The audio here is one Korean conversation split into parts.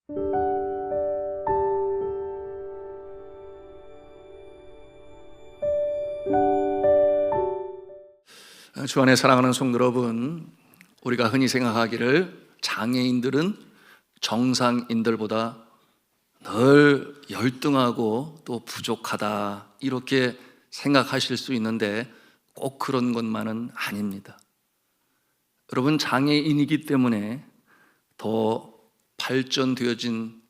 주 안에 사랑하는 성도 여러분, 우리가 흔히 생각하기를 장애인들은 정상인들보다 늘 열등하고 또 부족하다, 이렇게 생각하실 수 있는데 꼭 그런 것만은 아닙니다. 여러분, 장애인이기 때문에 더 발전되어진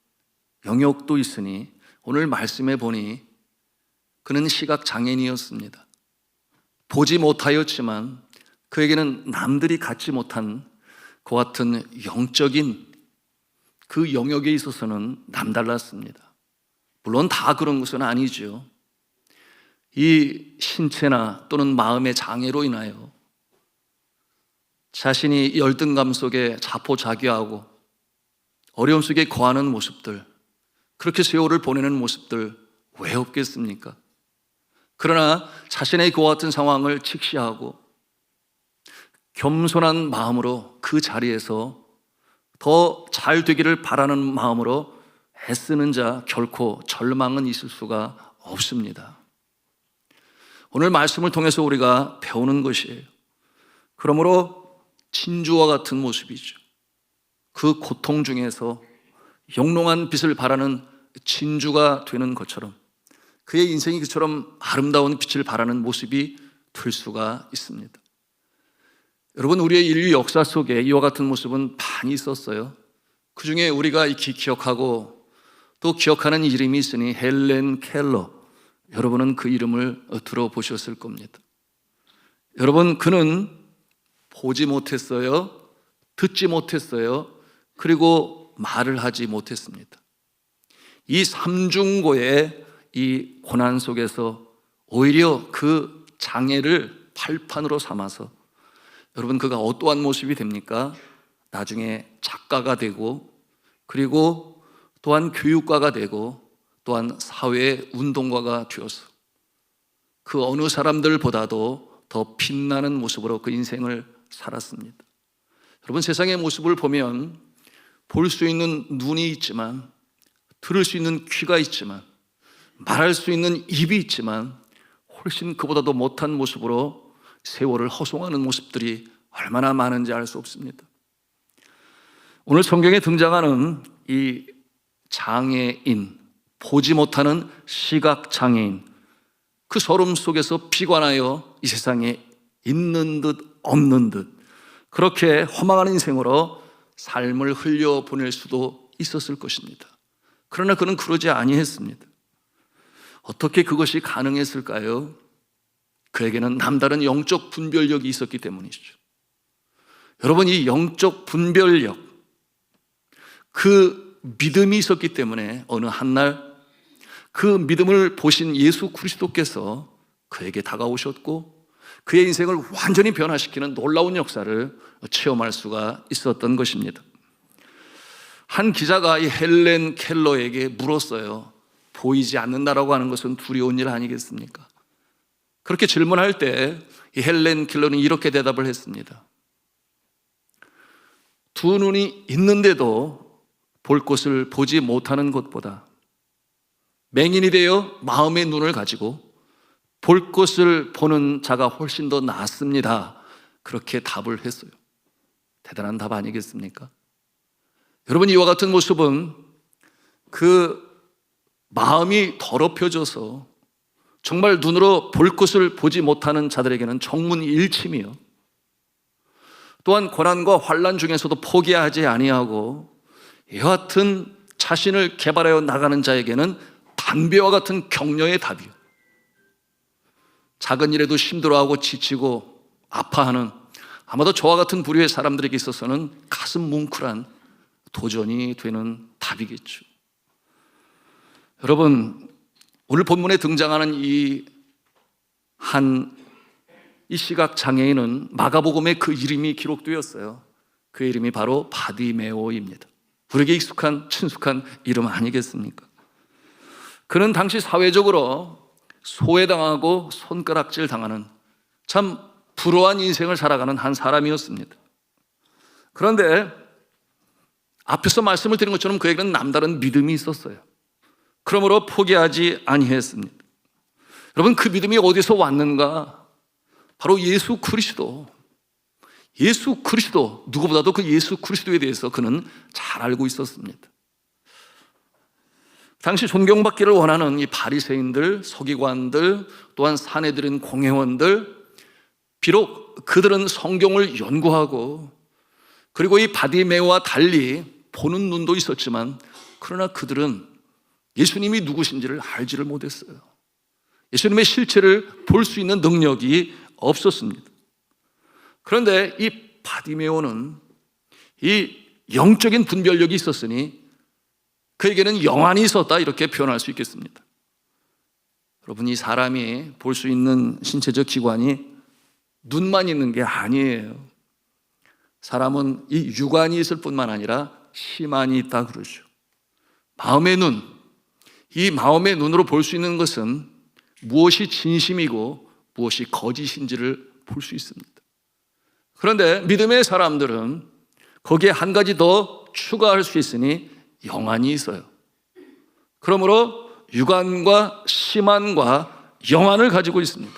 영역도 있으니, 오늘 말씀해 보니 그는 시각장애인이었습니다. 보지 못하였지만 그에게는 남들이 갖지 못한 그와 같은 영적인 그 영역에 있어서는 남달랐습니다. 물론 다 그런 것은 아니죠. 이 신체나 또는 마음의 장애로 인하여 자신이 열등감 속에 자포자기하고 어려움 속에 거하는 모습들, 그렇게 세월을 보내는 모습들 왜 없겠습니까? 그러나 자신의 그와 같은 상황을 직시하고 겸손한 마음으로 그 자리에서 더 잘 되기를 바라는 마음으로 애쓰는 자, 결코 절망은 있을 수가 없습니다. 오늘 말씀을 통해서 우리가 배우는 것이에요. 그러므로 진주와 같은 모습이죠. 그 고통 중에서 영롱한 빛을 발하는 진주가 되는 것처럼 그의 인생이 그처럼 아름다운 빛을 발하는 모습이 될 수가 있습니다. 여러분, 우리의 인류 역사 속에 이와 같은 모습은 많이 있었어요. 그 중에 우리가 익히 기억하고 또 기억하는 이름이 있으니 헬렌 켈러, 여러분은 그 이름을 들어보셨을 겁니다. 여러분, 그는 보지 못했어요, 듣지 못했어요, 그리고 말을 하지 못했습니다. 이 삼중고의 이 고난 속에서 오히려 그 장애를 발판으로 삼아서, 여러분, 그가 어떠한 모습이 됩니까? 나중에 작가가 되고, 그리고 또한 교육가가 되고, 또한 사회 운동가가 되어서 그 어느 사람들보다도 더 빛나는 모습으로 그 인생을 살았습니다. 여러분, 세상의 모습을 보면 볼 수 있는 눈이 있지만, 들을 수 있는 귀가 있지만, 말할 수 있는 입이 있지만 훨씬 그보다도 못한 모습으로 세월을 허송하는 모습들이 얼마나 많은지 알 수 없습니다. 오늘 성경에 등장하는 이 장애인, 보지 못하는 시각장애인, 그 서름 속에서 비관하여 이 세상에 있는 듯 없는 듯 그렇게 허망한 인생으로 삶을 흘려보낼 수도 있었을 것입니다. 그러나 그는 그러지 아니했습니다. 어떻게 그것이 가능했을까요? 그에게는 남다른 영적 분별력이 있었기 때문이죠. 여러분, 이 영적 분별력, 그 믿음이 있었기 때문에 어느 한날 그 믿음을 보신 예수 그리스도께서 그에게 다가오셨고 그의 인생을 완전히 변화시키는 놀라운 역사를 체험할 수가 있었던 것입니다. 한 기자가 이 헬렌 켈러에게 물었어요. 보이지 않는다라고 하는 것은 두려운 일 아니겠습니까? 그렇게 질문할 때 이 헬렌 켈러는 이렇게 대답을 했습니다. 두 눈이 있는데도 볼 것을 보지 못하는 것보다 맹인이 되어 마음의 눈을 가지고 볼 것을 보는 자가 훨씬 더 낫습니다. 그렇게 답을 했어요. 대단한 답 아니겠습니까? 여러분, 이와 같은 모습은 그 마음이 더럽혀져서 정말 눈으로 볼 것을 보지 못하는 자들에게는 정문일침이요, 또한 고난과 환난 중에서도 포기하지 아니하고 이와 같은 자신을 개발하여 나가는 자에게는 담배와 같은 격려의 답이요, 작은 일에도 힘들어하고 지치고 아파하는 아마도 저와 같은 부류의 사람들에게 있어서는 가슴 뭉클한 도전이 되는 답이겠죠. 여러분, 오늘 본문에 등장하는 이 시각 장애인은 마가복음에 그 이름이 기록되었어요. 그 이름이 바로 바디메오입니다. 우리에게 익숙한 친숙한 이름 아니겠습니까? 그는 당시 사회적으로 소외당하고 손가락질 당하는 참 불우한 인생을 살아가는 한 사람이었습니다. 그런데 앞에서 말씀을 드린 것처럼 그에게는 남다른 믿음이 있었어요. 그러므로 포기하지 아니했습니다. 여러분, 그 믿음이 어디서 왔는가? 바로 예수 그리스도, 누구보다도 그 예수 그리스도에 대해서 그는 잘 알고 있었습니다. 당시 존경받기를 원하는 이 바리새인들, 서기관들, 또한 사내들인 공회원들, 비록 그들은 성경을 연구하고 그리고 이 바디메오와 달리 보는 눈도 있었지만, 그러나 그들은 예수님이 누구신지를 알지를 못했어요. 예수님의 실체를 볼 수 있는 능력이 없었습니다. 그런데 이 바디메오는 이 영적인 분별력이 있었으니 그에게는 영안이 있었다, 이렇게 표현할 수 있겠습니다. 여러분, 이 사람이 볼 수 있는 신체적 기관이 눈만 있는 게 아니에요. 사람은 이 육안이 있을 뿐만 아니라 심안이 있다 그러죠. 마음의 눈, 이 마음의 눈으로 볼 수 있는 것은 무엇이 진심이고 무엇이 거짓인지를 볼 수 있습니다. 그런데 믿음의 사람들은 거기에 한 가지 더 추가할 수 있으니 영안이 있어요. 그러므로 육안과 심안과 영안을 가지고 있습니다.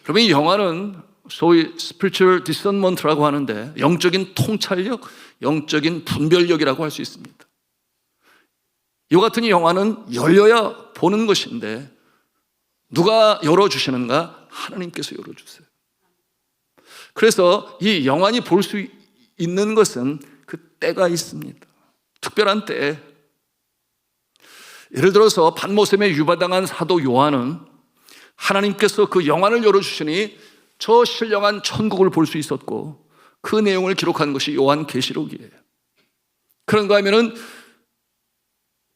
여러분, 이 영안은 소위 spiritual discernment라고 하는데 영적인 통찰력, 영적인 분별력이라고 할 수 있습니다. 이와 같은 영안은 열려야 보는 것인데 누가 열어주시는가? 하나님께서 열어주세요. 그래서 이 영안이 볼 수 있는 것은 그 때가 있습니다. 특별한 때. 예를 들어서 반모셈에 유발당한 사도 요한은 하나님께서 그 영안을 열어주시니 저 신령한 천국을 볼 수 있었고, 그 내용을 기록한 것이 요한계시록이에요. 그런가 하면은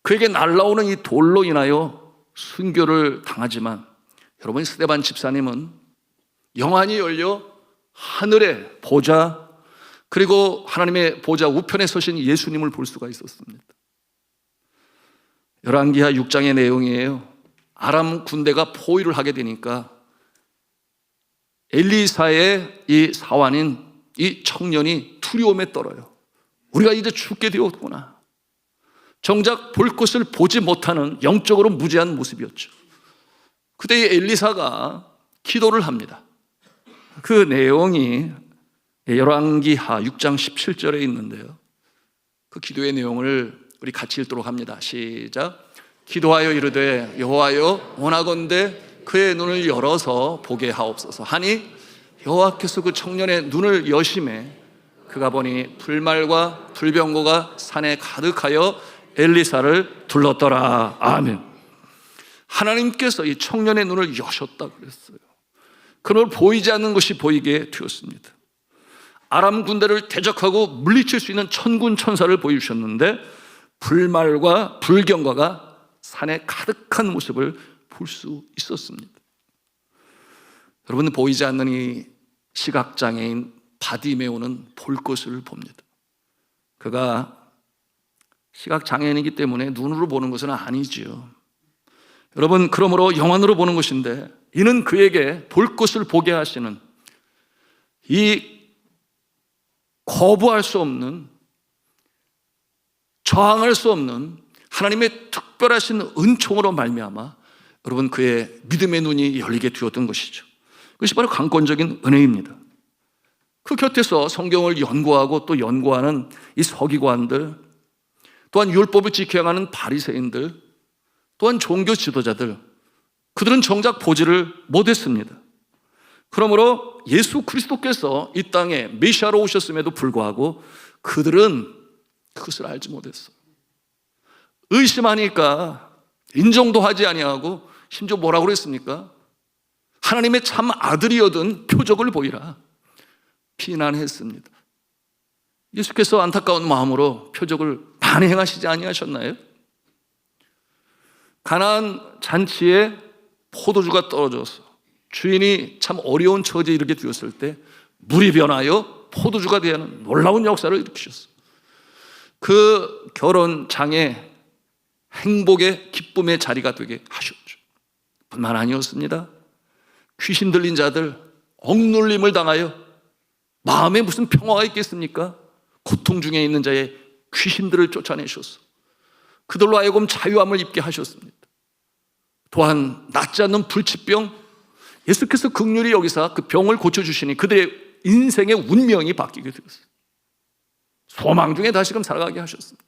그에게 날라오는 이 돌로 인하여 순교를 당하지만, 여러분, 스데반 집사님은 영안이 열려 하늘의 보좌, 그리고 하나님의 보좌 우편에 서신 예수님을 볼 수가 있었습니다. 열왕기하 6장의 내용이에요. 아람 군대가 포위를 하게 되니까 엘리사의 이 사환인 이 청년이 두려움에 떨어요. 우리가 이제 죽게 되었구나. 정작 볼 것을 보지 못하는 영적으로 무지한 모습이었죠. 그때 이 엘리사가 기도를 합니다. 그 내용이 열왕기하 6장 17절에 있는데요, 그 기도의 내용을 우리 같이 읽도록 합니다. 시작. 기도하여 이르되 여호와여, 원하건대 그의 눈을 열어서 보게 하옵소서 하니 여호와께서 그 청년의 눈을 여심해 그가 보니 불말과 불병거가 산에 가득하여 엘리사를 둘렀더라. 아멘. 하나님께서 이 청년의 눈을 여셨다 그랬어요. 그를 보이지 않는 것이 보이게 되었습니다. 아람 군대를 대적하고 물리칠 수 있는 천군 천사를 보여주셨는데 불말과 불경과가 산에 가득한 모습을 볼 수 있었습니다. 여러분, 보이지 않는 이 시각장애인 바디메오는 볼 것을 봅니다. 그가 시각장애인이기 때문에 눈으로 보는 것은 아니지요. 여러분, 그러므로 영안으로 보는 것인데, 이는 그에게 볼 것을 보게 하시는 이 거부할 수 없는, 저항할 수 없는 하나님의 특별하신 은총으로 말미암아 여러분, 그의 믿음의 눈이 열리게 되었던 것이죠. 그것이 바로 강권적인 은혜입니다. 그 곁에서 성경을 연구하고 또 연구하는 이 서기관들, 또한 율법을 지켜야 하는 바리새인들, 또한 종교 지도자들, 그들은 정작 보지를 못했습니다. 그러므로 예수 그리스도께서 이 땅에 메시아로 오셨음에도 불구하고 그들은 그것을 알지 못했어요. 의심하니까 인정도 하지 아니하고, 심지어 뭐라고 그랬습니까? 하나님의 참 아들이여든 표적을 보이라 비난했습니다. 예수께서 안타까운 마음으로 표적을 많이 행하시지 아니하셨나요? 가나안 잔치에 포도주가 떨어져서 주인이 참 어려운 처지에 이르게 되었을 때 물이 변하여 포도주가 되는 놀라운 역사를 일으키셨어요. 그 결혼장에 행복의 기쁨의 자리가 되게 하셨죠. 뿐만 아니었습니다. 귀신 들린 자들 억눌림을 당하여 마음에 무슨 평화가 있겠습니까? 고통 중에 있는 자의 귀신들을 쫓아내셔서 그들로 하여금 자유함을 입게 하셨습니다. 또한 낫지 않는 불치병, 예수께서 긍휼히 여기사 그 병을 고쳐주시니 그들의 인생의 운명이 바뀌게 되었어요. 소망 중에 다시금 살아가게 하셨습니다.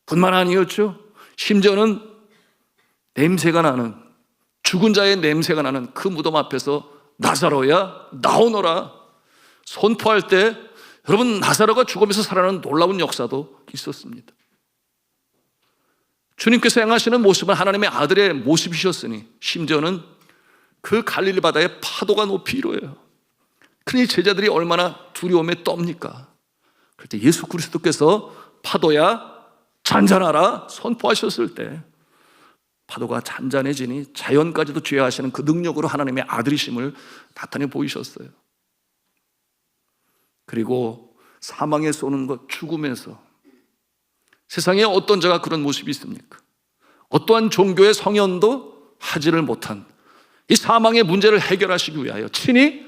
뿐만 아니었죠. 심지어는 냄새가 나는, 죽은 자의 냄새가 나는 그 무덤 앞에서 나사로야 나오너라 선포할 때 여러분, 나사로가 죽음에서 살아나는 놀라운 역사도 있었습니다. 주님께서 행하시는 모습은 하나님의 아들의 모습이셨으니 심지어는 그 갈릴리 바다에 파도가 높이 일어요. 그러니 제자들이 얼마나 두려움에 떱니까? 그럴 때 예수 그리스도께서 파도야 잔잔하라 선포하셨을 때 파도가 잔잔해지니 자연까지도 제어하시는 그 능력으로 하나님의 아들이심을 나타내 보이셨어요. 그리고 사망에 쏘는 것, 죽음에서 세상에 어떤 자가 그런 모습이 있습니까? 어떠한 종교의 성현도 하지를 못한 이 사망의 문제를 해결하시기 위하여 친히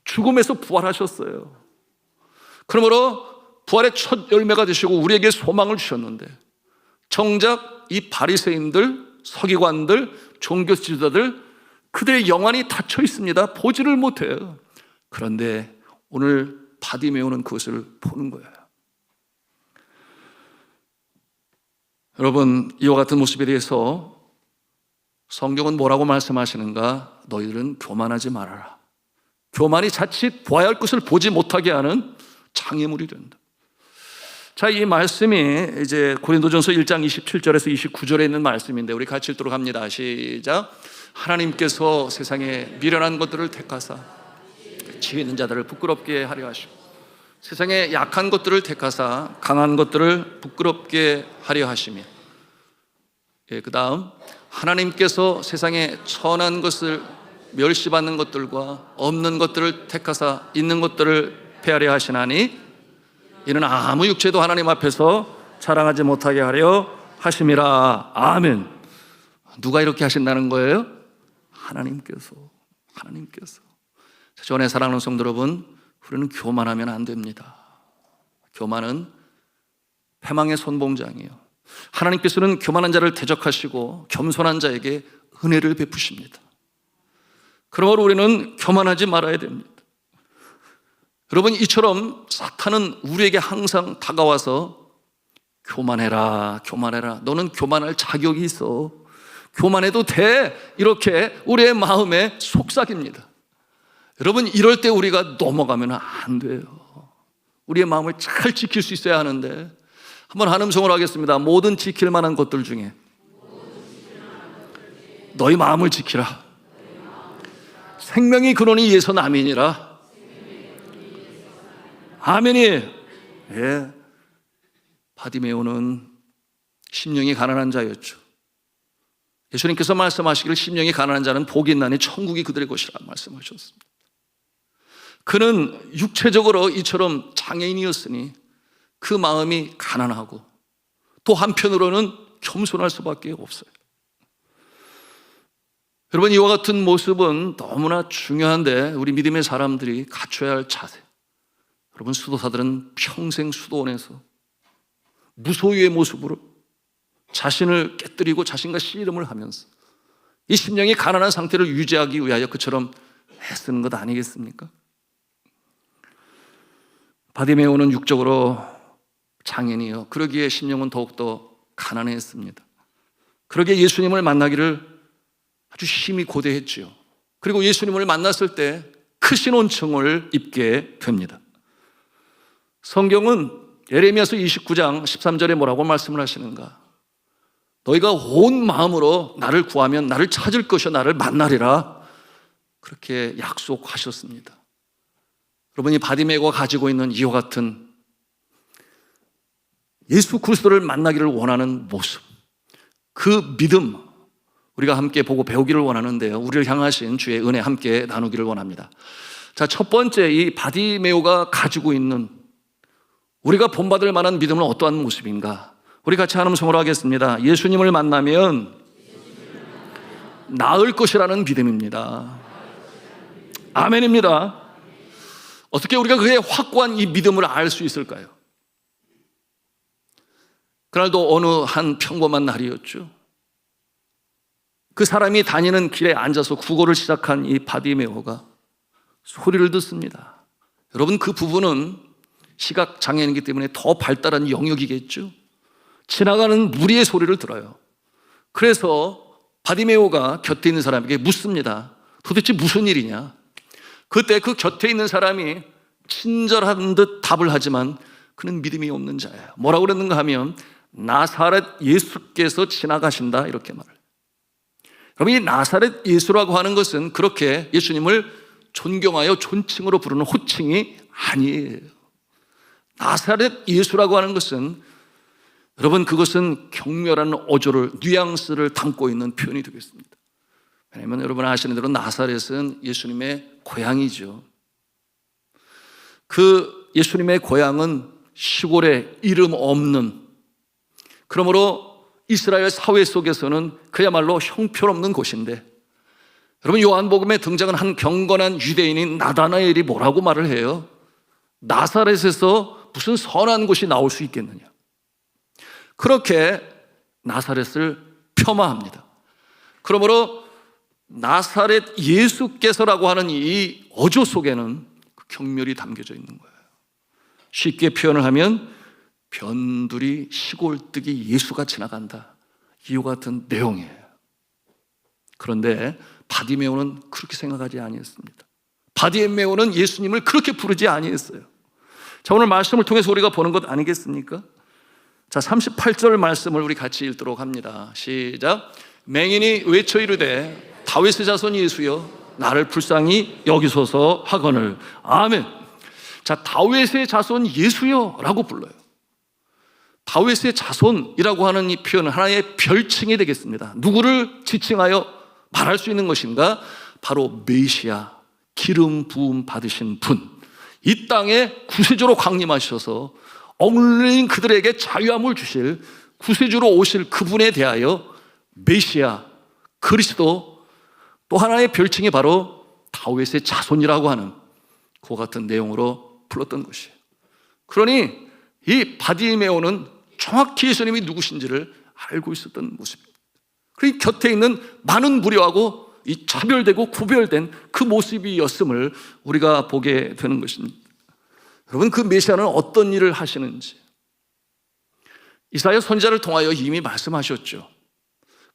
죽음에서 부활하셨어요. 그러므로 부활의 첫 열매가 되시고 우리에게 소망을 주셨는데 정작 이 바리새인들, 서기관들, 종교 지도자들 그들의 영안이 닫혀 있습니다. 보지를 못해요. 그런데 오늘 바디메오는 그것을 보는 거예요. 여러분, 이와 같은 모습에 대해서 성경은 뭐라고 말씀하시는가? 너희들은 교만하지 말아라. 교만이 자칫 보아야 할 것을 보지 못하게 하는 장애물이 된다. 자, 이 말씀이 이제 고린도전서 1장 27절에서 29절에 있는 말씀인데 우리 같이 읽도록 합니다. 시작. 하나님께서 세상에 미련한 것들을 택하사 지혜 있는 자들을 부끄럽게 하려 하시고 세상에 약한 것들을 택하사 강한 것들을 부끄럽게 하려 하시며 그 다음 하나님께서 세상에 천한 것을 멸시받는 것들과 없는 것들을 택하사 있는 것들을 폐하려 하시나니 이는 아무 육체도 하나님 앞에서 자랑하지 못하게 하려 하심이라. 아멘. 누가 이렇게 하신다는 거예요? 하나님께서. 전에 사랑하는 성도 여러분, 우리는 교만하면 안 됩니다. 교만은 패망의 선봉장이에요. 하나님께서는 교만한 자를 대적하시고 겸손한 자에게 은혜를 베푸십니다. 그러므로 우리는 교만하지 말아야 됩니다. 여러분, 이처럼 사탄은 우리에게 항상 다가와서 교만해라, 너는 교만할 자격이 있어, 교만해도 돼, 이렇게 우리의 마음에 속삭입니다. 여러분, 이럴 때 우리가 넘어가면 안 돼요. 우리의 마음을 잘 지킬 수 있어야 하는데 한번 한 음성으로 하겠습니다. 모든 지킬 만한 것들 중에 너희 마음을 지키라. 생명이 근원이 이에서 남이니라. 아멘이. 예. 바디메오는 심령이 가난한 자였죠. 예수님께서 말씀하시기를 심령이 가난한 자는 복이 있나니 천국이 그들의 것이라 말씀하셨습니다. 그는 육체적으로 이처럼 장애인이었으니 그 마음이 가난하고 또 한편으로는 겸손할 수밖에 없어요. 여러분, 이와 같은 모습은 너무나 중요한데 우리 믿음의 사람들이 갖춰야 할 자세. 여러분, 수도사들은 평생 수도원에서 무소유의 모습으로 자신을 깨뜨리고 자신과 씨름을 하면서 이 심령이 가난한 상태를 유지하기 위하여 그처럼 애쓰는 것 아니겠습니까? 바디메오는 육적으로 장애인이요, 그러기에 심령은 더욱더 가난했습니다. 그러기에 예수님을 만나기를 아주 심히 고대했지요. 그리고 예수님을 만났을 때 크신 온청을 입게 됩니다. 성경은 예레미야서 29장 13절에 뭐라고 말씀을 하시는가? 너희가 온 마음으로 나를 구하면 나를 찾을 것이요 나를 만나리라, 그렇게 약속하셨습니다. 여러분이 바디메오가 가지고 있는 이와 같은 예수 그리스도를 만나기를 원하는 모습, 그 믿음 우리가 함께 보고 배우기를 원하는데요, 우리를 향하신 주의 은혜 함께 나누기를 원합니다. 자, 첫 번째, 이 바디메오가 가지고 있는 우리가 본받을 만한 믿음은 어떠한 모습인가? 우리 같이 한 음성으로 하겠습니다. 예수님을 만나면 나을 것이라는 믿음입니다. 아멘입니다. 어떻게 우리가 그의 확고한 이 믿음을 알 수 있을까요? 그날도 어느 한 평범한 날이었죠. 그 사람이 다니는 길에 앉아서 구걸을 시작한 이 바디메오가 소리를 듣습니다. 여러분, 그 부부는 시각장애인이기 때문에 더 발달한 영역이겠죠. 지나가는 무리의 소리를 들어요. 그래서 바디메오가 곁에 있는 사람에게 묻습니다. 도대체 무슨 일이냐? 그때 그 곁에 있는 사람이 친절한 듯 답을 하지만 그는 믿음이 없는 자예요. 뭐라고 그랬는가 하면 나사렛 예수께서 지나가신다, 이렇게 말을. 여러분, 이 나사렛 예수라고 하는 것은 그렇게 예수님을 존경하여 존칭으로 부르는 호칭이 아니에요. 나사렛 예수라고 하는 것은, 여러분, 그것은 경멸한 어조를, 뉘앙스를 담고 있는 표현이 되겠습니다. 왜냐하면 여러분 아시는 대로 나사렛은 예수님의 고향이죠. 그 예수님의 고향은 시골에 이름 없는, 그러므로 이스라엘 사회 속에서는 그야말로 형편없는 곳인데, 여러분 요한복음에 등장한 한 경건한 유대인인 나다나엘이 뭐라고 말을 해요? 나사렛에서 무슨 선한 곳이 나올 수 있겠느냐. 그렇게 나사렛을 폄하합니다. 그러므로 나사렛 예수께서라고 하는 이 어조 속에는 그 경멸이 담겨져 있는 거예요. 쉽게 표현을 하면 변두리 시골뜨기 예수가 지나간다, 이와 같은 내용이에요. 그런데 바디메오는 그렇게 생각하지 아니했습니다. 바디메오는 예수님을 그렇게 부르지 아니했어요. 자, 오늘 말씀을 통해서 우리가 보는 것 아니겠습니까? 자, 38절 말씀을 우리 같이 읽도록 합니다. 시작. 맹인이 외쳐 이르되 다윗의 자손 예수여 나를 불쌍히 여기소서 하거늘. 아멘. 자, 다윗의 자손 예수여 라고 불러요. 다윗의 자손이라고 하는 이 표현은 하나의 별칭이 되겠습니다. 누구를 지칭하여 말할 수 있는 것인가? 바로 메시아, 기름 부음 받으신 분, 이 땅에 구세주로 강림하셔서 억눌린 그들에게 자유함을 주실 구세주로 오실 그분에 대하여 메시아, 그리스도, 또 하나의 별칭이 바로 다윗의 자손이라고 하는 그와 같은 내용으로 불렀던 것이에요. 그러니 이 바디메오는 정확히 예수님이 누구신지를 알고 있었던 모습입니다. 그러니 곁에 있는 많은 무리하고 이 차별되고 구별된 그 모습이었음을 우리가 보게 되는 것입니다. 여러분, 그 메시아는 어떤 일을 하시는지 이사야 선지자를 통하여 이미 말씀하셨죠.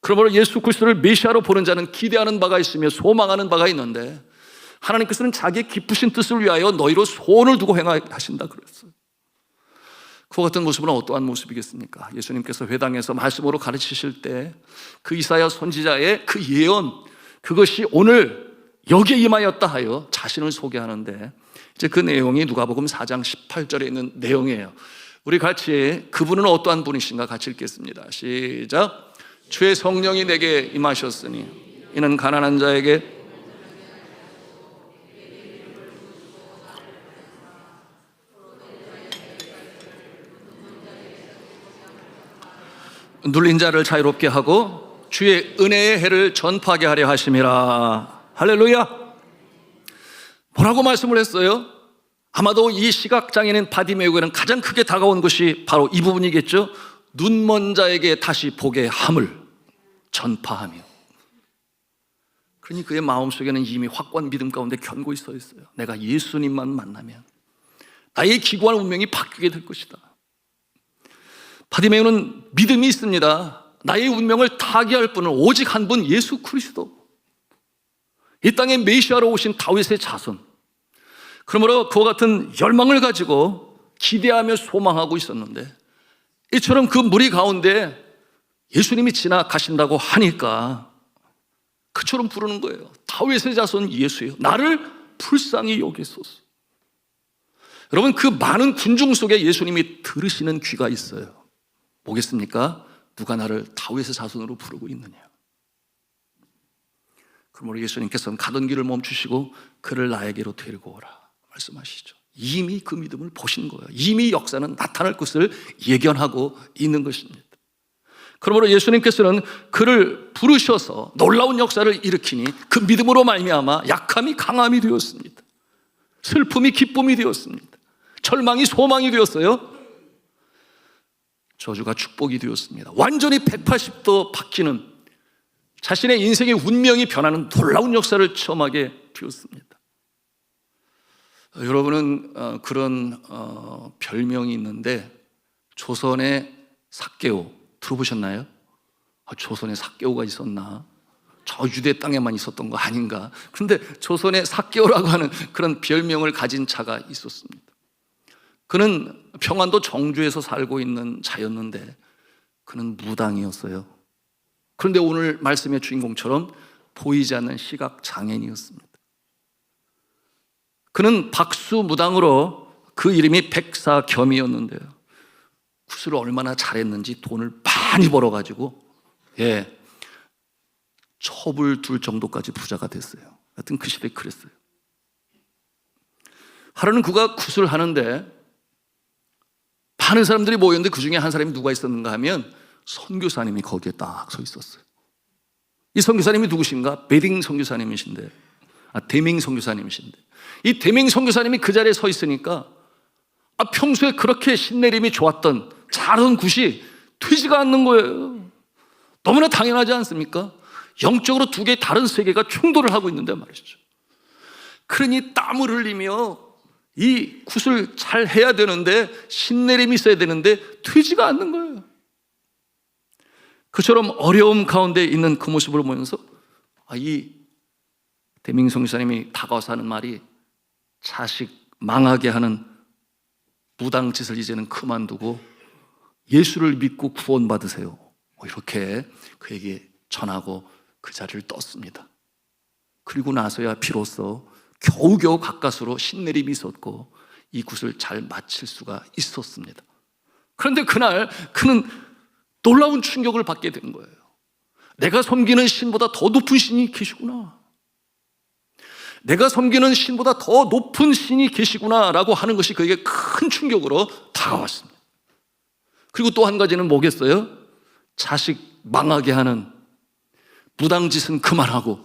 그러므로 예수 그리스도를 메시아로 보는 자는 기대하는 바가 있으며 소망하는 바가 있는데, 하나님께서는 자기의 기쁘신 뜻을 위하여 너희로 소원을 두고 행하신다 그랬어요. 그와 같은 모습은 어떠한 모습이겠습니까? 예수님께서 회당에서 말씀으로 가르치실 때 그 이사야 선지자의 그 예언, 그것이 오늘 여기에 임하였다 하여 자신을 소개하는데, 이제 그 내용이 누가복음 4장 18절에 있는 내용이에요. 우리 같이 그분은 어떠한 분이신가 같이 읽겠습니다. 시작. 주의 성령이 내게 임하셨으니 이는 가난한 자에게 눌린 자를 자유롭게 하고 주의 은혜의 해를 전파하게 하려 하심이라. 할렐루야. 뭐라고 말씀을 했어요? 아마도 이 시각장애인 바디메오에는 가장 크게 다가온 것이 바로 이 부분이겠죠. 눈먼 자에게 다시 보게 함을 전파하며. 그러니 그의 마음속에는 이미 확고한 믿음 가운데 견고히 서 있어요. 내가 예수님만 만나면 나의 기구한 운명이 바뀌게 될 것이다. 바디메오는 믿음이 있습니다. 나의 운명을 타개할 분은 오직 한 분, 예수 그리스도. 이 땅에 메시아로 오신 다윗의 자손. 그러므로 그와 같은 열망을 가지고 기대하며 소망하고 있었는데, 이처럼 그 무리 가운데 예수님이 지나가신다고 하니까 그처럼 부르는 거예요. 다윗의 자손 예수여 나를 불쌍히 여기소서. 여러분, 그 많은 군중 속에 예수님이 들으시는 귀가 있어요. 뭐겠습니까? 누가 나를 다윗의 자손으로 부르고 있느냐. 그러므로 예수님께서는 가던 길을 멈추시고 그를 나에게로 데리고 오라 말씀하시죠. 이미 그 믿음을 보신 거예요. 이미 역사는 나타날 것을 예견하고 있는 것입니다. 그러므로 예수님께서는 그를 부르셔서 놀라운 역사를 일으키니 그 믿음으로 말미암아 약함이 강함이 되었습니다. 슬픔이 기쁨이 되었습니다. 절망이 소망이 되었어요. 저주가 축복이 되었습니다. 완전히 180도 바뀌는, 자신의 인생의 운명이 변하는 놀라운 역사를 체험하게 되었습니다. 여러분은 그런 별명이 있는데, 조선의 삭개오 들어보셨나요? 조선에 삭개오가 있었나? 저 유대 땅에만 있었던 거 아닌가? 그런데 조선에 삭개오라고 하는 그런 별명을 가진 자가 있었습니다. 그는 평안도 정주에서 살고 있는 자였는데 그는 무당이었어요. 그런데 오늘 말씀의 주인공처럼 보이지 않는 시각 장애인이었습니다. 그는 박수무당으로 그 이름이 백사겸이었는데요, 구슬을 얼마나 잘했는지 돈을 많이 벌어가지고 첩을 둘 정도까지 부자가 됐어요. 하여튼 그 시대에 그랬어요. 하루는 그가 굿을 하는데 많은 사람들이 모였는데 그 중에 한 사람이 누가 있었는가 하면 선교사님이 거기에 딱 서 있었어요. 이 선교사님이 누구신가? 베딩 선교사님이신데, 데밍 선교사님이신데, 이 데밍 선교사님이 그 자리에 서 있으니까 평소에 그렇게 신내림이 좋았던 잘하던 굿이 되지가 않는 거예요. 너무나 당연하지 않습니까? 영적으로 두 개의 다른 세계가 충돌을 하고 있는데 말이죠. 그러니 땀을 흘리며 이 굿을 잘 해야 되는데, 신내림이 있어야 되는데 되지가 않는 거예요. 그처럼 어려움 가운데 있는 그 모습을 보면서 이 데밍 선교사님이 다가와서 하는 말이, 자식 망하게 하는 무당짓을 이제는 그만두고 예수를 믿고 구원받으세요, 이렇게 그에게 전하고 그 자리를 떴습니다. 그리고 나서야 비로소 겨우겨우 가까스로 신내림이 있었고 이 굿을 잘 마칠 수가 있었습니다. 그런데 그날 그는 놀라운 충격을 받게 된 거예요. 내가 섬기는 신보다 더 높은 신이 계시구나, 내가 섬기는 신보다 더 높은 신이 계시구나 라고 하는 것이 그에게 큰 충격으로 다가왔습니다. 그리고 또 한 가지는 뭐겠어요? 자식 망하게 하는 무당짓은 그만하고.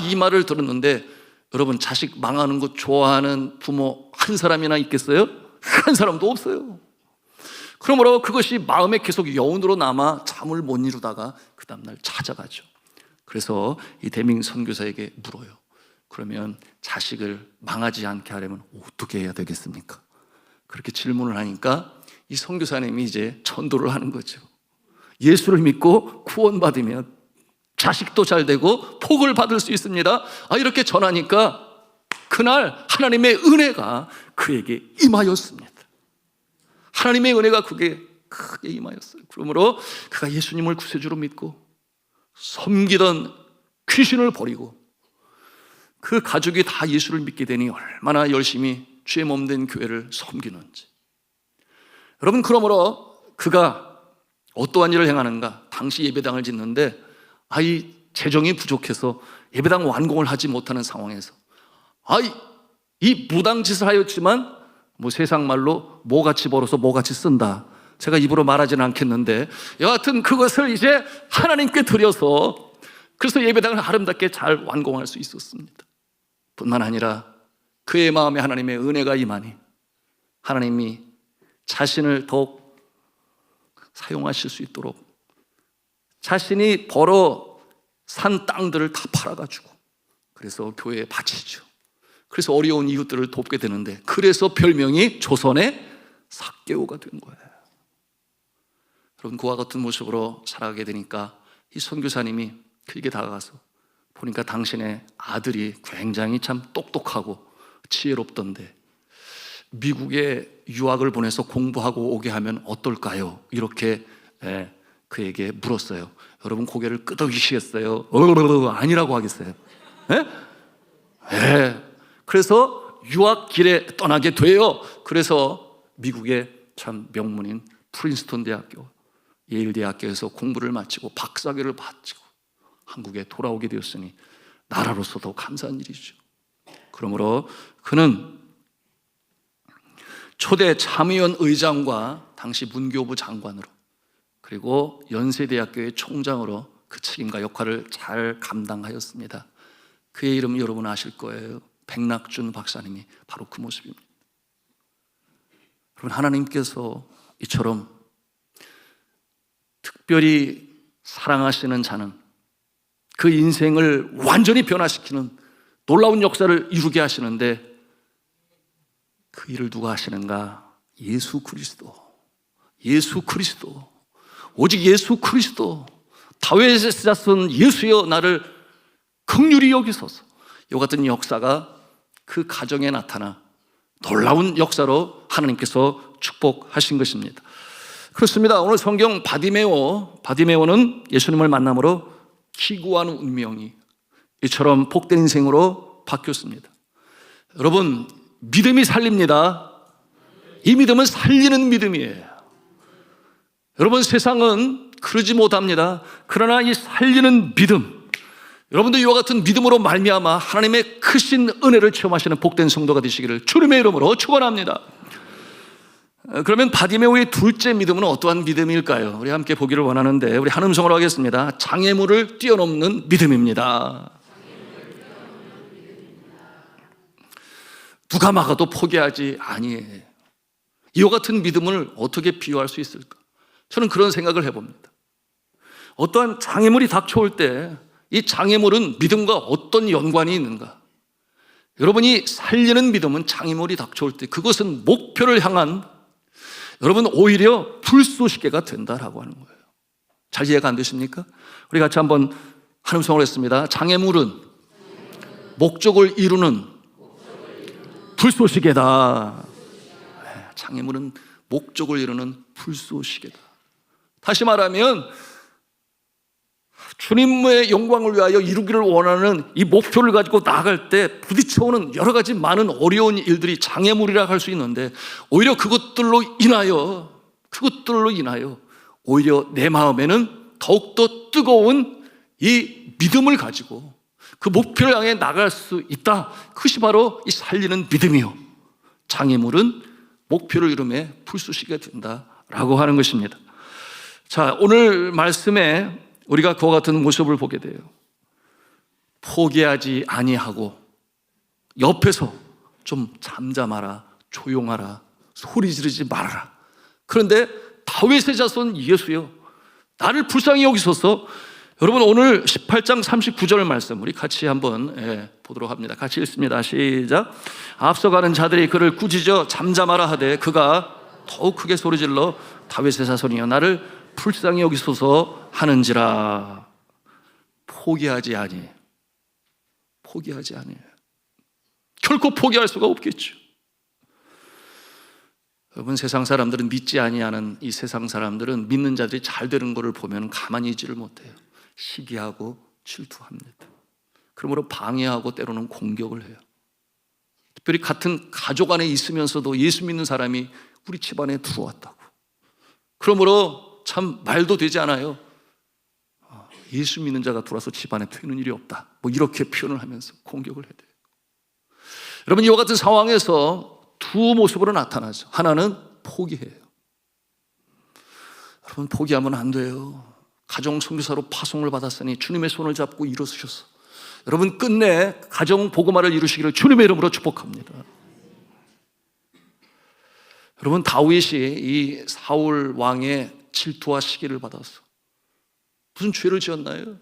이 말을 들었는데, 여러분, 자식 망하는 거 좋아하는 부모 한 사람이나 있겠어요? 한 사람도 없어요. 그러므로 그것이 마음에 계속 여운으로 남아 잠을 못 이루다가 그 다음날 찾아가죠. 그래서 이 데밍 선교사에게 물어요. 그러면 자식을 망하지 않게 하려면 어떻게 해야 되겠습니까? 그렇게 질문을 하니까 이 선교사님이 이제 전도를 하는 거죠. 예수를 믿고 구원받으면 자식도 잘 되고 복을 받을 수 있습니다. 이렇게 전하니까 그날 하나님의 은혜가 그에게 임하였습니다. 하나님의 은혜가 그게 크게 임하였어요. 그러므로 그가 예수님을 구세주로 믿고 섬기던 귀신을 버리고 그 가족이 다 예수를 믿게 되니 얼마나 열심히 주의 몸된 교회를 섬기는지. 여러분, 그러므로 그가 어떠한 일을 행하는가? 당시 예배당을 짓는데 이 재정이 부족해서 예배당 완공을 하지 못하는 상황에서 이 무당짓을 하였지만 세상 말로 뭐같이 벌어서 뭐같이 쓴다, 제가 입으로 말하지는 않겠는데 여하튼 그것을 이제 하나님께 드려서 그래서 예배당을 아름답게 잘 완공할 수 있었습니다. 뿐만 아니라 그의 마음에 하나님의 은혜가 임하니 하나님이 자신을 더욱 사용하실 수 있도록 자신이 벌어 산 땅들을 다 팔아가지고 그래서 교회에 바치죠. 그래서 어려운 이웃들을 돕게 되는데, 그래서 별명이 조선의 삭개오가 된 거예요. 여러분, 그와 같은 모습으로 살아가게 되니까 이 선교사님이 그에게 다가가서 보니까 당신의 아들이 굉장히 참 똑똑하고 지혜롭던데 미국에 유학을 보내서 공부하고 오게 하면 어떨까요? 이렇게 그에게 물었어요. 여러분, 고개를 끄덕이시겠어요? 아니라고 하겠어요? 그래서 유학 길에 떠나게 돼요. 그래서 미국의 참 명문인 프린스턴 대학교, 예일 대학교에서 공부를 마치고 박사학위를 마치고 한국에 돌아오게 되었으니 나라로서 더 감사한 일이죠. 그러므로 그는 초대 참의원 의장과 당시 문교부 장관으로 그리고 연세대학교의 총장으로 그 책임과 역할을 잘 감당하였습니다. 그의 이름 여러분 아실 거예요. 백낙준 박사님이 바로 그 모습입니다. 여러분, 하나님께서 이처럼 특별히 사랑하시는 자는 그 인생을 완전히 변화시키는 놀라운 역사를 이루게 하시는데, 그 일을 누가 하시는가? 예수 그리스도. 예수 그리스도. 오직 예수 그리스도. 다윗의 자손 예수여 나를 긍휼히 여기소서. 이와 같은 역사가 그 가정에 나타나 놀라운 역사로 하나님께서 축복하신 것입니다. 그렇습니다. 오늘 성경 바디메오는 예수님을 만남으로 기구한 운명이 이처럼 복된 인생으로 바뀌었습니다. 여러분, 믿음이 살립니다. 이 믿음은 살리는 믿음이에요. 여러분, 세상은 그러지 못합니다. 그러나 이 살리는 믿음, 여러분도 이와 같은 믿음으로 말미암아 하나님의 크신 은혜를 체험하시는 복된 성도가 되시기를 주님의 이름으로 축원합니다. 그러면 바디메오의 둘째 믿음은 어떠한 믿음일까요? 우리 함께 보기를 원하는데 우리 한 음성으로 하겠습니다. 장애물을 뛰어넘는 믿음입니다. 누가 막아도 포기하지 아니해. 이와 같은 믿음을 어떻게 비유할 수 있을까? 저는 그런 생각을 해봅니다. 어떠한 장애물이 닥쳐올 때 이 장애물은 믿음과 어떤 연관이 있는가? 여러분이 살리는 믿음은 장애물이 닥쳐올 때 그것은 목표를 향한, 여러분, 오히려 불쏘시개가 된다라고 하는 거예요. 잘 이해가 안 되십니까? 우리 같이 한번 한 음성으로 했습니다. 장애물은 목적을 이루는 불쏘시개다. 장애물은 목적을 이루는 불쏘시개다. 다시 말하면 주님의 영광을 위하여 이루기를 원하는 이 목표를 가지고 나아갈 때 부딪혀오는 여러 가지 많은 어려운 일들이 장애물이라 할 수 있는데, 오히려 그것들로 인하여 오히려 내 마음에는 더욱더 뜨거운 이 믿음을 가지고 그 목표를 향해 나갈 수 있다. 그것이 바로 이 살리는 믿음이요, 장애물은 목표를 이루며 불쏘시개가 된다라고 하는 것입니다. 자, 오늘 말씀에 우리가 그와 같은 모습을 보게 돼요. 포기하지 아니하고 옆에서 좀 잠잠하라, 조용하라, 소리 지르지 말아라. 그런데 다윗의 자손 예수여 나를 불쌍히 여기소서. 여러분, 오늘 18장 39절 말씀 우리 같이 한번 보도록 합니다. 같이 읽습니다. 시작. 앞서가는 자들이 그를 꾸짖어 잠잠하라 하되 그가 더욱 크게 소리질러 다윗의 자손이여 나를 불쌍히 여기소서 하는지라. 포기하지 아니에요. 결코 포기할 수가 없겠죠. 여러분, 세상 사람들은 믿지 아니하는 이 세상 사람들은 믿는 자들이 잘 되는 것을 보면 가만히 있지를 못해요. 시기하고 질투합니다. 그러므로 방해하고 때로는 공격을 해요. 특별히 같은 가족 안에 있으면서도 예수 믿는 사람이 우리 집안에 들어왔다고, 그러므로 참 말도 되지 않아요. 예수 믿는 자가 들어와서 집안에 되는 일이 없다, 뭐 이렇게 표현을 하면서 공격을 해야 돼요. 여러분, 이와 같은 상황에서 두 모습으로 나타나죠. 하나는 포기해요. 여러분, 포기하면 안 돼요. 가정 선교사로 파송을 받았으니 주님의 손을 잡고 일어서셨어. 여러분, 끝내 가정 복음화를 이루시기를 주님의 이름으로 축복합니다. 여러분, 다윗이 이 사울 왕의 질투와 시기를 받았어. 무슨 죄를 지었나요?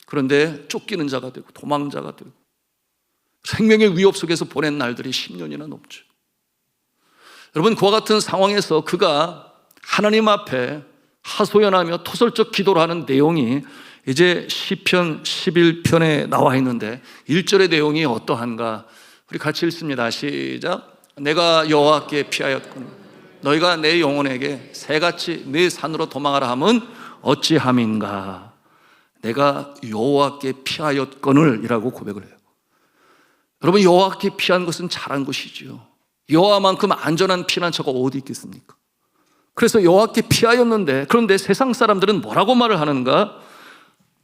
그런데 쫓기는 자가 되고 도망자가 되고 생명의 위협 속에서 보낸 날들이 10년이나 넘죠. 여러분, 그와 같은 상황에서 그가 하나님 앞에 하소연하며 토설적 기도를 하는 내용이 이제 시편 11편에 나와 있는데 1절의 내용이 어떠한가? 우리 같이 읽습니다. 시작. 내가 여호와께 피하였거늘 너희가 내 영혼에게 새같이 내 산으로 도망하라 함은 어찌함인가? 내가 여호와께 피하였거늘 이라고 고백을 해요. 여러분, 여호와께 피한 것은 잘한 것이지요. 여호와만큼 안전한 피난처가 어디 있겠습니까? 그래서 여호와께 피하였는데, 그런데 세상 사람들은 뭐라고 말을 하는가?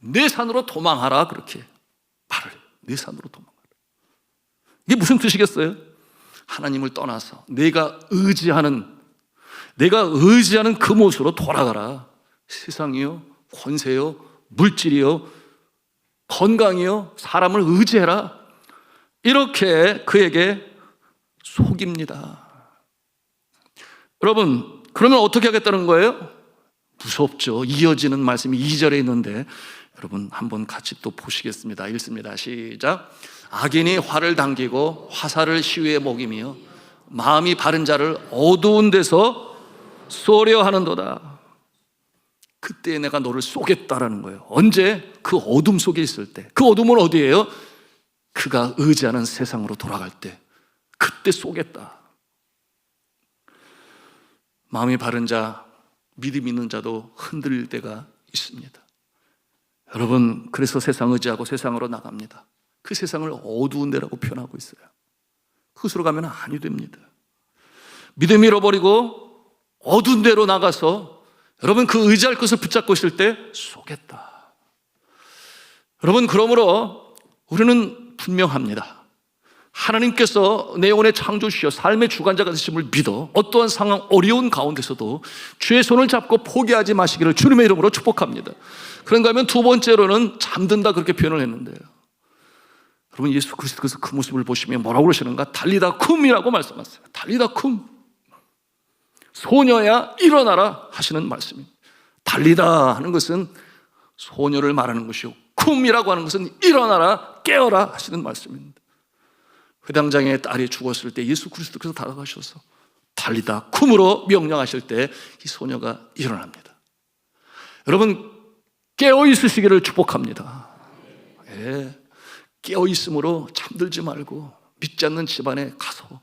내 산으로 도망하라, 그렇게 말을 해요. 내 산으로 도망하라. 이게 무슨 뜻이겠어요? 하나님을 떠나서 내가 의지하는 그 모습으로 돌아가라. 세상이요, 권세요, 물질이요, 건강이요, 사람을 의지해라. 이렇게 그에게 속입니다. 여러분, 그러면 어떻게 하겠다는 거예요? 무섭죠. 이어지는 말씀이 2절에 있는데 여러분 한번 같이 또 보시겠습니다. 읽습니다. 시작. 악인이 활을 당기고 화살을 시위에 먹이며 마음이 바른 자를 어두운 데서 쏘려 하는도다. 그때 내가 너를 쏘겠다라는 거예요. 언제? 그 어둠 속에 있을 때. 그 어둠은 어디예요? 그가 의지하는 세상으로 돌아갈 때, 그때 쏘겠다. 마음이 바른 자, 믿음 있는 자도 흔들릴 때가 있습니다. 여러분, 그래서 세상 의지하고 세상으로 나갑니다. 그 세상을 어두운 데라고 표현하고 있어요. 그것으로 가면 아니 됩니다. 믿음 잃어버리고 어두운 데로 나가서 여러분 그 의지할 것을 붙잡고 있을 때 쏘겠다. 여러분, 그러므로 우리는 분명합니다. 하나님께서 내 영혼의 창조주시여 삶의 주관자가 되심을 믿어 어떠한 상황, 어려운 가운데서도 주의 손을 잡고 포기하지 마시기를 주님의 이름으로 축복합니다. 그런가 하면 두 번째로는 잠든다, 그렇게 표현을 했는데요. 여러분, 예수 그리스도께서 그 모습을 보시면 뭐라고 그러시는가? 달리다 쿰이라고 말씀하세요. 달리다 쿰. 소녀야 일어나라 하시는 말씀입니다. 달리다 하는 것은 소녀를 말하는 것이요, 쿰이라고 하는 것은 일어나라, 깨어라 하시는 말씀입니다. 회당장의 딸이 죽었을 때 예수 그리스도께서 다가가셔서 달리다 쿰으로 명령하실 때 이 소녀가 일어납니다. 여러분, 깨어 있으시기를 축복합니다. 예, 깨어 있음으로 잠들지 말고 믿지 않는 집안에 가서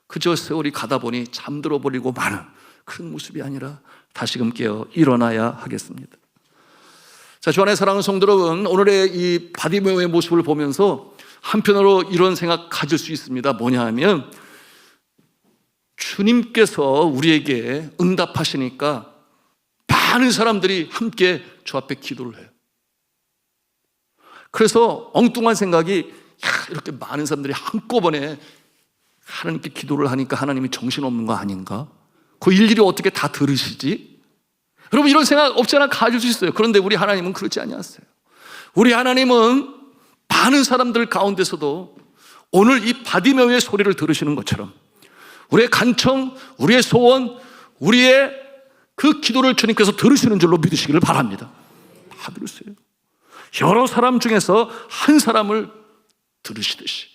그저 세월이 가다 보니 잠들어 버리고 마는 그런 모습이 아니라 다시금 깨어 일어나야 하겠습니다. 자, 주 안의 사랑하는 성도 여러분, 오늘의 이 바디메오의 모습을 보면서 한편으로 이런 생각 가질 수 있습니다. 뭐냐 하면 주님께서 우리에게 응답하시니까 많은 사람들이 함께 주 앞에 기도를 해요. 그래서 엉뚱한 생각이, 이렇게 많은 사람들이 한꺼번에 하나님께 기도를 하니까 하나님이 정신없는 거 아닌가? 그 일일이 어떻게 다 들으시지? 여러분, 이런 생각 없지 않아 가질 수 있어요. 그런데 우리 하나님은 그렇지 아니하세요. 우리 하나님은 많은 사람들 가운데서도 오늘 이 바디메오의 소리를 들으시는 것처럼 우리의 간청, 우리의 소원, 우리의 그 기도를 주님께서 들으시는 줄로 믿으시기를 바랍니다. 다 들으세요. 여러 사람 중에서 한 사람을 들으시듯이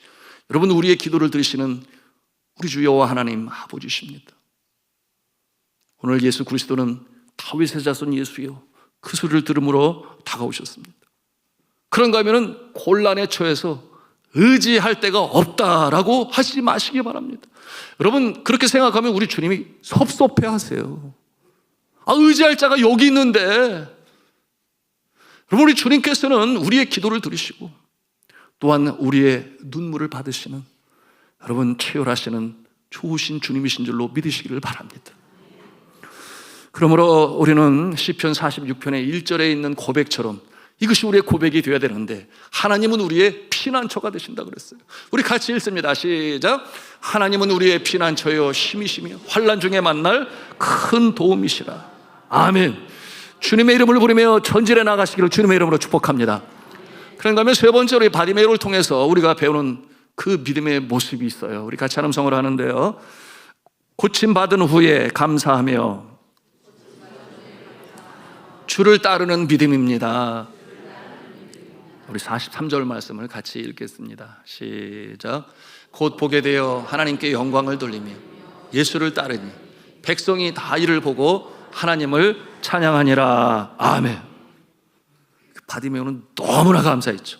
여러분, 우리의 기도를 들으시는 우리 주 여호와 하나님 아버지십니다. 오늘 예수 그리스도는 다윗의 자손 예수요, 그 소리를 들음으로 다가오셨습니다. 그런가 하면 곤란에 처해서 의지할 데가 없다라고 하시지 마시기 바랍니다. 여러분, 그렇게 생각하면 우리 주님이 섭섭해 하세요. 의지할 자가 여기 있는데. 여러분, 우리 주님께서는 우리의 기도를 들으시고 또한 우리의 눈물을 받으시는, 여러분, 치열하시는 좋으신 주님이신 줄로 믿으시기를 바랍니다. 그러므로 우리는 시편 46편의 1절에 있는 고백처럼 이것이 우리의 고백이 되어야 되는데, 하나님은 우리의 피난처가 되신다 그랬어요. 우리 같이 읽습니다. 시작. 하나님은 우리의 피난처요 힘이시며 환난 중에 만날 큰 도움이시라. 아멘. 주님의 이름을 부르며 전진해 나가시기를 주님의 이름으로 축복합니다. 그런가 하면 세 번째로 이 바디메오를 통해서 우리가 배우는 그 믿음의 모습이 있어요. 우리 같이 찬음성을 하는데요. 고침받은 후에 감사하며 주를 따르는 믿음입니다. 우리 43절 말씀을 같이 읽겠습니다. 시작. 곧 보게 되어 하나님께 영광을 돌리며 예수를 따르니 백성이 다 이를 보고 하나님을 찬양하니라. 아멘. 바디메오는 너무나 감사했죠.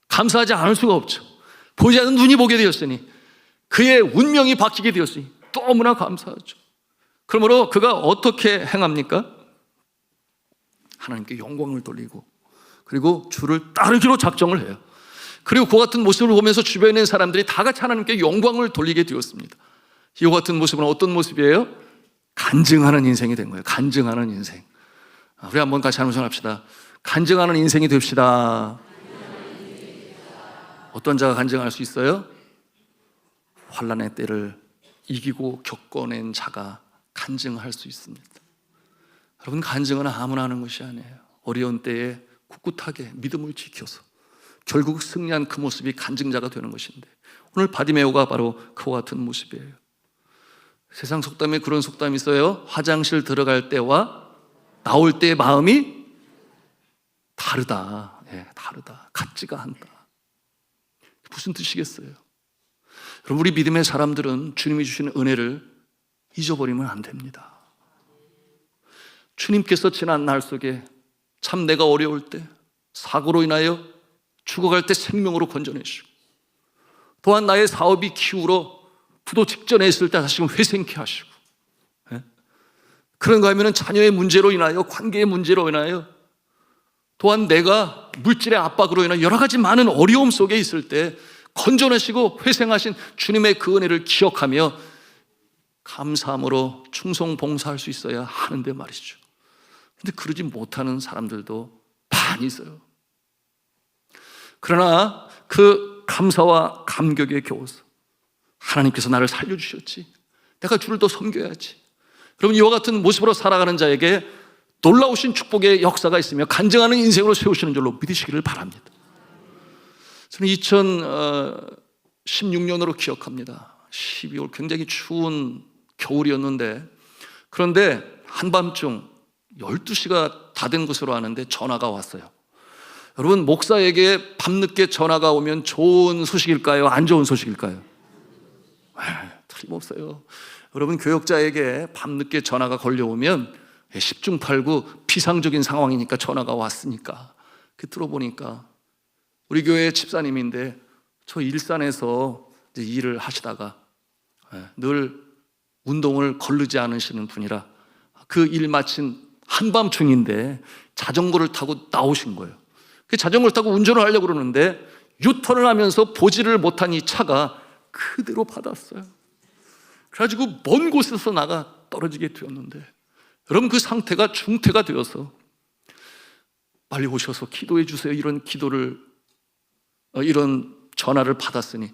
감사하지 않을 수가 없죠. 보지 않는 눈이 보게 되었으니, 그의 운명이 바뀌게 되었으니 너무나 감사하죠. 그러므로 그가 어떻게 행합니까? 하나님께 영광을 돌리고 그리고 주를 따르기로 작정을 해요. 그리고 그 같은 모습을 보면서 주변에 있는 사람들이 다 같이 하나님께 영광을 돌리게 되었습니다. 이와 같은 모습은 어떤 모습이에요? 간증하는 인생이 된 거예요. 간증하는 인생. 우리 한번 같이 합시다. 간증하는 인생이 됩시다. 어떤 자가 간증할 수 있어요? 환난의 때를 이기고 겪어낸 자가 간증할 수 있습니다. 여러분, 간증은 아무나 하는 것이 아니에요. 어려운 때에 꿋꿋하게 믿음을 지켜서 결국 승리한 그 모습이 간증자가 되는 것인데, 오늘 바디메오가 바로 그와 같은 모습이에요. 세상 속담에 그런 속담이 있어요. 화장실 들어갈 때와 나올 때의 마음이 다르다. 예, 다르다. 같지가 않다. 무슨 뜻이겠어요? 여러분, 우리 믿음의 사람들은 주님이 주시는 은혜를 잊어버리면 안 됩니다. 주님께서 지난 날 속에 참 내가 어려울 때, 사고로 인하여 죽어갈 때 생명으로 건져내시고, 또한 나의 사업이 기울어 부도 직전에 있을 때 다시금 회생케 하시고, 그런가 하면 자녀의 문제로 인하여, 관계의 문제로 인하여, 또한 내가 물질의 압박으로 인하여 여러 가지 많은 어려움 속에 있을 때 건져내시고 회생하신 주님의 그 은혜를 기억하며 감사함으로 충성 봉사할 수 있어야 하는데 말이죠. 근데 그러지 못하는 사람들도 많이 있어요. 그러나 그 감사와 감격에 겨워서 하나님께서 나를 살려주셨지, 내가 주를 더 섬겨야지. 여러분, 이와 같은 모습으로 살아가는 자에게 놀라우신 축복의 역사가 있으며 간증하는 인생으로 세우시는 줄로 믿으시기를 바랍니다. 저는 2016년으로 기억합니다. 12월 굉장히 추운 겨울이었는데, 그런데 한밤중 12시가 다 된 것으로 아는데 전화가 왔어요. 여러분, 목사에게 밤늦게 전화가 오면 좋은 소식일까요? 안 좋은 소식일까요? 틀림없어요. 여러분, 교역자에게 밤늦게 전화가 걸려오면 10중 8구 비상적인 상황이니까 전화가 왔으니까. 그 들어보니까 우리 교회 집사님인데, 저 일산에서 이제 일을 하시다가 늘 운동을 거르지 않으시는 분이라 그 일 마친 한밤중인데 자전거를 타고 나오신 거예요. 그 자전거를 타고 운전을 하려고 그러는데 유턴을 하면서 보지를 못한 이 차가 그대로 받았어요. 그래가지고 먼 곳에서 나가 떨어지게 되었는데, 여러분, 그 상태가 중태가 되어서 빨리 오셔서 기도해 주세요, 이런 기도를, 이런 전화를 받았으니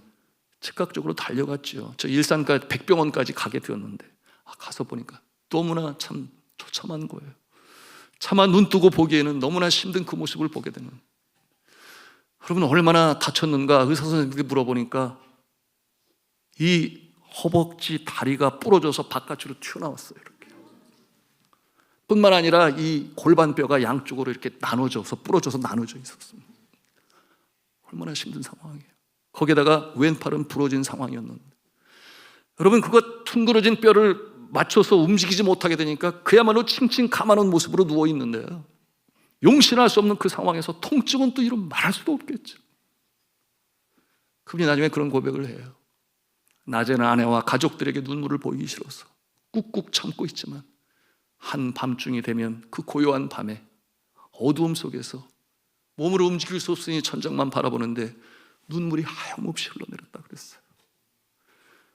즉각적으로 달려갔죠. 저 일산까지, 백병원까지 가게 되었는데, 가서 보니까 너무나 참 처참한 거예요. 차마 눈 뜨고 보기에는 너무나 힘든 그 모습을 보게 되는. 여러분, 얼마나 다쳤는가 의사 선생님께 물어보니까 이 허벅지 다리가 부러져서 바깥으로 튀어나왔어요. 이렇게. 뿐만 아니라 이 골반뼈가 양쪽으로 이렇게 나눠져서, 부러져서 나눠져 있었습니다. 얼마나 힘든 상황이에요. 거기에다가 왼팔은 부러진 상황이었는데, 여러분, 그거 퉁그러진 뼈를 맞춰서 움직이지 못하게 되니까 그야말로 칭칭 감아놓은 모습으로 누워 있는데요, 용신할 수 없는 그 상황에서 통증은 또 이런 말할 수도 없겠죠. 그분이 나중에 그런 고백을 해요. 낮에는 아내와 가족들에게 눈물을 보이기 싫어서 꾹꾹 참고 있지만 한밤중이 되면 그 고요한 밤에 어두움 속에서 몸으로 움직일 수 없으니 천장만 바라보는데 눈물이 하염없이 흘러내렸다 그랬어요.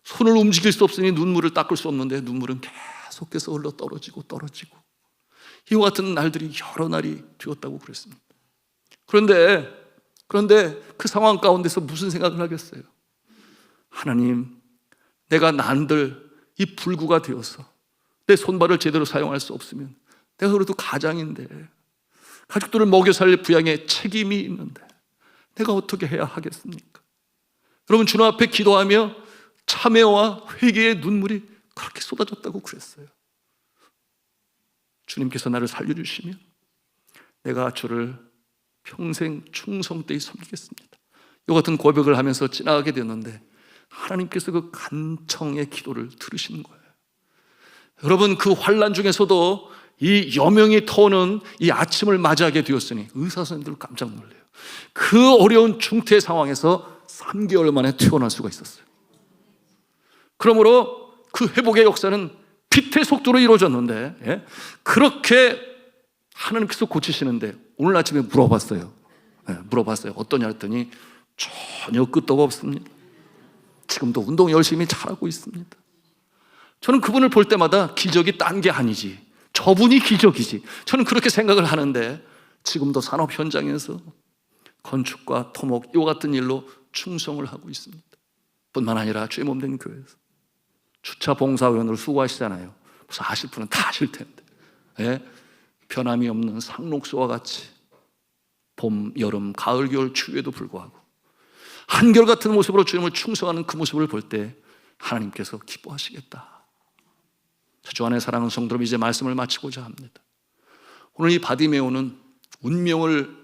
손을 움직일 수 없으니 눈물을 닦을 수 없는데 눈물은 계속해서 흘러 떨어지고 이와 같은 날들이 여러 날이 되었다고 그랬습니다. 그런데 그 상황 가운데서 무슨 생각을 하겠어요? 하나님, 내가 난들 이 불구가 되어서 내 손발을 제대로 사용할 수 없으면, 내가 그래도 가장인데 가족들을 먹여 살릴 부양에 책임이 있는데 내가 어떻게 해야 하겠습니까? 여러분, 주님 앞에 기도하며 참회와 회개의 눈물이 그렇게 쏟아졌다고 그랬어요. 주님께서 나를 살려주시면 내가 주를 평생 충성되이 섬기겠습니다, 이 같은 고백을 하면서 지나가게 되었는데, 하나님께서 그 간청의 기도를 들으시는 거예요. 여러분, 그 환난 중에서도 이 여명이 터오는 이 아침을 맞이하게 되었으니 의사 선생님들 깜짝 놀래요. 그 어려운 중태 상황에서 3개월 만에 퇴원할 수가 있었어요. 그러므로 그 회복의 역사는 빛의 속도로 이루어졌는데, 그렇게 하나님께서 고치시는데 오늘 아침에 물어봤어요. 어떠냐 했더니 전혀 끄떡 없습니다. 지금도 운동 열심히 잘하고 있습니다. 저는 그분을 볼 때마다 기적이 딴 게 아니지, 저분이 기적이지, 저는 그렇게 생각을 하는데, 지금도 산업 현장에서 건축과 토목 이와 같은 일로 충성을 하고 있습니다. 뿐만 아니라 주의 몸된 교회에서 주차 봉사위원으로 수고하시잖아요. 무슨 아실 분은 다 아실 텐데, 변함이 없는 상록수와 같이 봄, 여름, 가을, 겨울 추위에도 불구하고 한결같은 모습으로 주님을 충성하는 그 모습을 볼 때 하나님께서 기뻐하시겠다. 주 안에 사랑하는 성도들, 이제 말씀을 마치고자 합니다. 오늘 이 바디메오는 운명을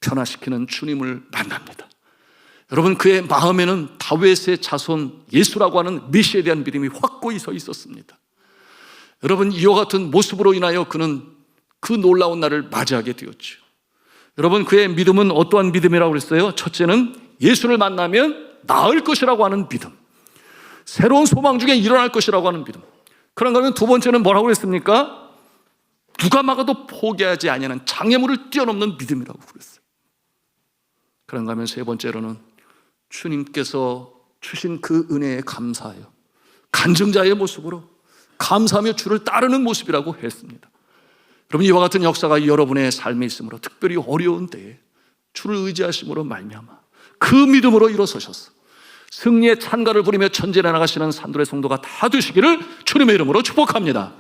변화시키는 주님을 만납니다. 여러분, 그의 마음에는 다윗의 자손 예수라고 하는 메시아에 대한 믿음이 확고히 서 있었습니다. 여러분, 이와 같은 모습으로 인하여 그는 그 놀라운 날을 맞이하게 되었죠. 여러분, 그의 믿음은 어떠한 믿음이라고 그랬어요? 첫째는 예수를 만나면 나을 것이라고 하는 믿음, 새로운 소망 중에 일어날 것이라고 하는 믿음. 그런가 하면 두 번째는 뭐라고 그랬습니까? 누가 막아도 포기하지 아니하는 장애물을 뛰어넘는 믿음이라고 그랬어요. 그런가 하면 세 번째로는 주님께서 주신 그 은혜에 감사하여 간증자의 모습으로 감사하며 주를 따르는 모습이라고 했습니다. 여러분, 이와 같은 역사가 여러분의 삶에 있으므로, 특별히 어려운 때에 주를 의지하심으로 말미암아 그 믿음으로 일어서셔서 승리의 찬가를 부리며 천지에 나가시는 산돌의 성도가 다 되시기를 주님의 이름으로 축복합니다.